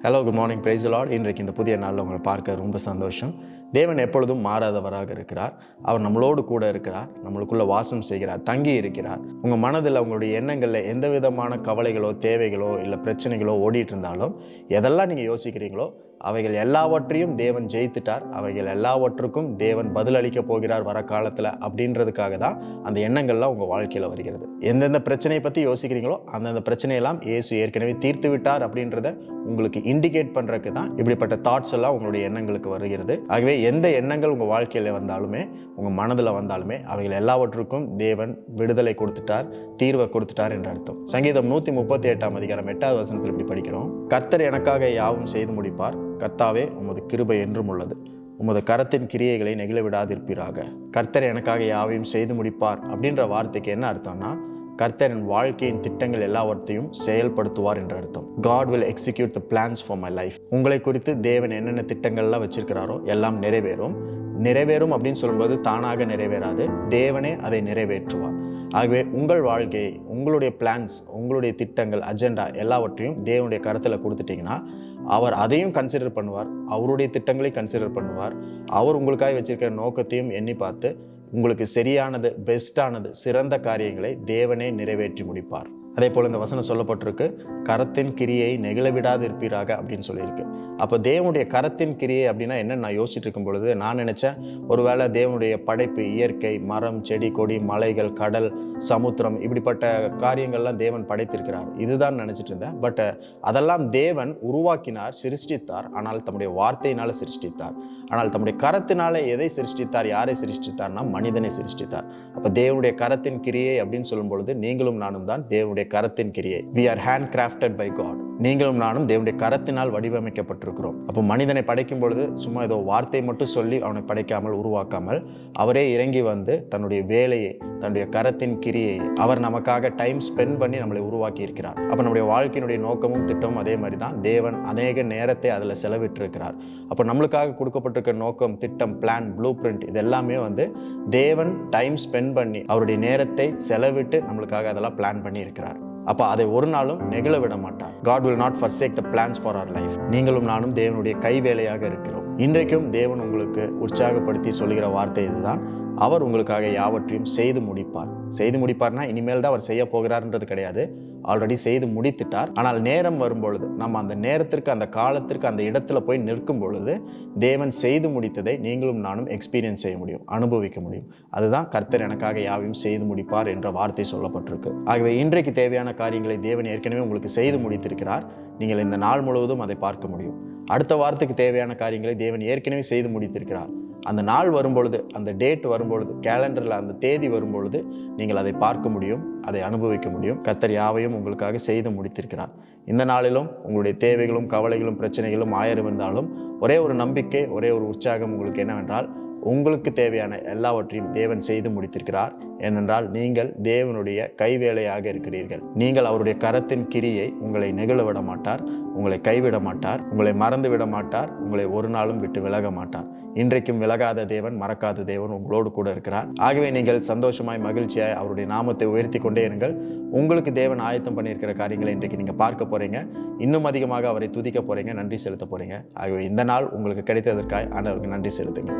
Hello, good morning, praise the Lord. இன்றைக்கு இந்த புதிய நாளில் உங்களை பார்க்க ரொம்ப சந்தோஷம். தேவன் எப்பொழுதும் மாறாதவராக இருக்கிறார். அவர் நம்மளோடு கூட இருக்கிறார், நம்மளுக்குள்ள வாசம் செய்கிறார், தங்கி இருக்கிறார். உங்கள் மனதில் உங்களுடைய எண்ணங்களில் எந்த விதமான கவலைகளோ தேவைகளோ இல்லை பிரச்சனைகளோ ஓடிட்டு இருந்தாலும், எதெல்லாம் நீங்கள் யோசிக்கிறீங்களோ அவைகள் எல்லாவற்றையும் தேவன் ஜெயித்துட்டார், அவைகள் எல்லாவற்றுக்கும் தேவன் பதிலளிக்க போகிறார் வர காலத்தில் அப்படின்றதுக்காக தான் அந்த எண்ணங்கள்லாம் உங்கள் வாழ்க்கையில் வருகிறது. எந்தெந்த பிரச்சனையை பற்றி யோசிக்கிறீங்களோ அந்தந்த பிரச்சனையெல்லாம் இயேசு ஏற்கனவே தீர்த்து விட்டார் அப்படின்றத உங்களுக்கு இண்டிகேட் பண்ணுறதுக்கு தான் இப்படிப்பட்ட தாட்ஸ் எல்லாம் உங்களுடைய எண்ணங்களுக்கு வருகிறது. ஆகவே எந்த எண்ணங்கள் உங்கள் வாழ்க்கையில் வந்தாலுமே, உங்கள் மனதில் வந்தாலுமே அவைகள் எல்லாவற்றுக்கும் தேவன் விடுதலை கொடுத்துட்டார், தீர்வை கொடுத்துட்டார் என்ற அர்த்தம். சங்கீதம் 138 அதிகாரம் 8வது வசனத்தில் இப்படி படிக்கிறோம்: கர்த்தர் எனக்காக யாவும் செய்து முடிப்பார், கர்த்தாவே உமது கிருபை என்றும் உள்ளது, உமது கரத்தின் கிரியைகளை நெகிழ விடாதிருப்பீராக. கர்த்தர் எனக்காக யாவையும் செய்து முடிப்பார் அப்படின்ற வார்த்தைக்கு என்ன அர்த்தம்னா, கர்த்தரின் வாழ்க்கையின் திட்டங்கள் எல்லாவற்றையும் செயல்படுத்துவார் என்ற அர்த்தம். God will execute the plans for my life. உங்களை குறித்து தேவன் என்னென்ன திட்டங்கள்லாம் வச்சிருக்கிறாரோ எல்லாம் நிறைவேறும் அப்படின்னு சொல்லும்போது தானாக நிறைவேறாது, தேவனே அதை நிறைவேற்றுவார். ஆகவே உங்கள் வாழ்க்கையை, உங்களுடைய பிளான்ஸ், உங்களுடைய திட்டங்கள், அஜெண்டா எல்லாவற்றையும் தேவனுடைய கருத்தில் கொடுத்துட்டிங்கன்னா அவர் அதையும் கன்சிடர் பண்ணுவார், அவருடைய திட்டங்களை கன்சிடர் பண்ணுவார். அவர் உங்களுக்காக வச்சிருக்கிற நோக்கத்தையும் எண்ணி பார்த்து உங்களுக்கு சரியானது, பெஸ்டானது, சிறந்த காரியங்களை தேவனே நிறைவேற்றி முடிப்பார். அதே போல் இந்த வசனம் சொல்லப்பட்டிருக்கு, கரத்தின் கிரியை நெகிழ விடாது இருப்பீராக அப்படின்னு சொல்லியிருக்கு. அப்போ தேவனுடைய கரத்தின் கிரியை அப்படின்னா என்னன்னு நான் யோசிச்சுட்டு இருக்கும் பொழுது நான் நினச்சேன், ஒருவேளை தேவனுடைய படைப்பு, இயற்கை, மரம், செடி, கொடி, மலைகள், கடல், சமுத்திரம், இப்படிப்பட்ட காரியங்கள்லாம் தேவன் படைத்திருக்கிறார், இதுதான் நினச்சிட்டு இருந்தேன். பட் அதெல்லாம் தேவன் உருவாக்கினார், சிருஷ்டித்தார். ஆனால் தம்முடைய வார்த்தையினால் சிருஷ்டித்தார். ஆனால் தம்முடைய கரத்தினால எதை சிருஷ்டித்தார், யாரை சிருஷ்டித்தார்னா மனிதனை சிருஷ்டித்தார். அப்போ தேவனுடைய கரத்தின் கிரியை அப்படின்னு சொல்லும் பொழுது நீங்களும் நானும் தான் தேவனுடைய கரத்தின் கிரியை. We are handcrafted by God. நீங்களும் நானும் தேவனுடைய கரத்தினால் வடிவமைக்கப்பட்டிருக்கிறோம். அப்போ மனிதனை படைக்கும் பொழுது சும்மா ஏதோ வார்த்தை மட்டும் சொல்லி அவனை படைக்காமல், உருவாக்காமல், அவரே இறங்கி வந்து தன்னுடைய வேலையை, தன்னுடைய கரத்தின் கிரியை, அவர் நமக்காக டைம் ஸ்பெண்ட் பண்ணி நம்மளை உருவாக்கி இருக்கிறார். அப்போ நம்முடைய வாழ்க்கையினுடைய நோக்கமும் திட்டமும் அதே மாதிரி தான். தேவன் அநேக நேரத்தை அதில் செலவிட்டிருக்கிறார். அப்போ நம்மளுக்காக கொடுக்கப்பட்டிருக்கிற நோக்கம், திட்டம், பிளான், ப்ளூ பிரிண்ட், இது எல்லாமே வந்து தேவன் டைம் ஸ்பெண்ட் பண்ணி அவருடைய நேரத்தை செலவிட்டு நம்மளுக்காக அதெல்லாம் பிளான் பண்ணி இருக்கிறார். அப்போ அதை ஒரு நாளும் நெகிழ விட மாட்டார். God will not forsake the plans for our life. நீங்களும் நானும் தேவனுடைய கைவேலையாக இருக்கிறோம். இன்றைக்கும் தேவன் உங்களுக்கு உற்சாகப்படுத்தி சொல்லுகிற வார்த்தை இதுதான்: அவர் உங்களுக்காக யாவற்றையும் செய்து முடிப்பார். செய்து முடிப்பார்னா இனிமேல் தான் அவர் செய்ய போகிறார்ன்றது கிடையாது, ஆல்ரெடி செய்து முடித்துட்டார். ஆனால் நேரம் வரும்பொழுது, நம்ம அந்த நேரத்திற்கு, அந்த காலத்திற்கு, அந்த இடத்துல போய் நிற்கும் பொழுது தேவன் செய்து முடித்ததை நீங்களும் நானும் எக்ஸ்பீரியன்ஸ் செய்ய முடியும், அனுபவிக்க முடியும். அதுதான் கர்த்தர் எனக்காக யாவையும் செய்து முடிப்பார் என்ற வார்த்தை சொல்லப்பட்டிருக்கு. ஆகவே இன்றைக்கு தேவையான காரியங்களை தேவன் ஏற்கனவே உங்களுக்கு செய்து முடித்திருக்கிறார். நீங்கள் இந்த நாள் முழுவதும் அதை பார்க்க முடியும். அடுத்த வாரத்துக்கு தேவையான காரியங்களை தேவன் ஏற்கனவே செய்து முடித்திருக்கிறார். அந்த நாள் வரும்பொழுது, அந்த டேட் வரும்பொழுது, கேலண்டரில் அந்த தேதி வரும்பொழுது நீங்கள் அதை பார்க்க முடியும், அதை அனுபவிக்க முடியும். கர்த்தர் யாவையும் உங்களுக்காக செய்து முடித்திருக்கிறார். இந்த நாளிலும் உங்களுடைய தேவைகளும், கவலைகளும், பிரச்சனைகளும் 1000 இருந்தாலும் ஒரே ஒரு நம்பிக்கை, ஒரே ஒரு உற்சாகம் உங்களுக்கு என்னவென்றால், உங்களுக்கு தேவையான எல்லாவற்றையும் தேவன் செய்து முடித்திருக்கிறார். ஏனென்றால் நீங்கள் தேவனுடைய கைவேலையாக இருக்கிறீர்கள். நீங்கள் அவருடைய கரத்தின் கிரியை. உங்களை நெகிழ விட மாட்டார், உங்களை கைவிட மாட்டார், உங்களை மறந்து விட மாட்டார், உங்களை ஒரு நாளும் விட்டு விலக மாட்டார். இன்றைக்கும் விலகாத தேவன், மறக்காத தேவன் உங்களோடு கூட இருக்கிறார். ஆகவே நீங்கள் சந்தோஷமாய், மகிழ்ச்சியாய் அவருடைய நாமத்தை உயர்த்தி கொண்டே இருங்கள். உங்களுக்கு தேவன் ஆயத்தம் பண்ணியிருக்கிற காரியங்களை இன்றைக்கு நீங்கள் பார்க்க போகிறீங்க. இன்னும் அதிகமாக அவரை துதிக்க போகிறீங்க, நன்றி செலுத்த போகிறீங்க. ஆகவே இந்த நாள் உங்களுக்கு கிடைத்ததற்காக ஆண்டவருக்கு நன்றி செலுத்துங்க.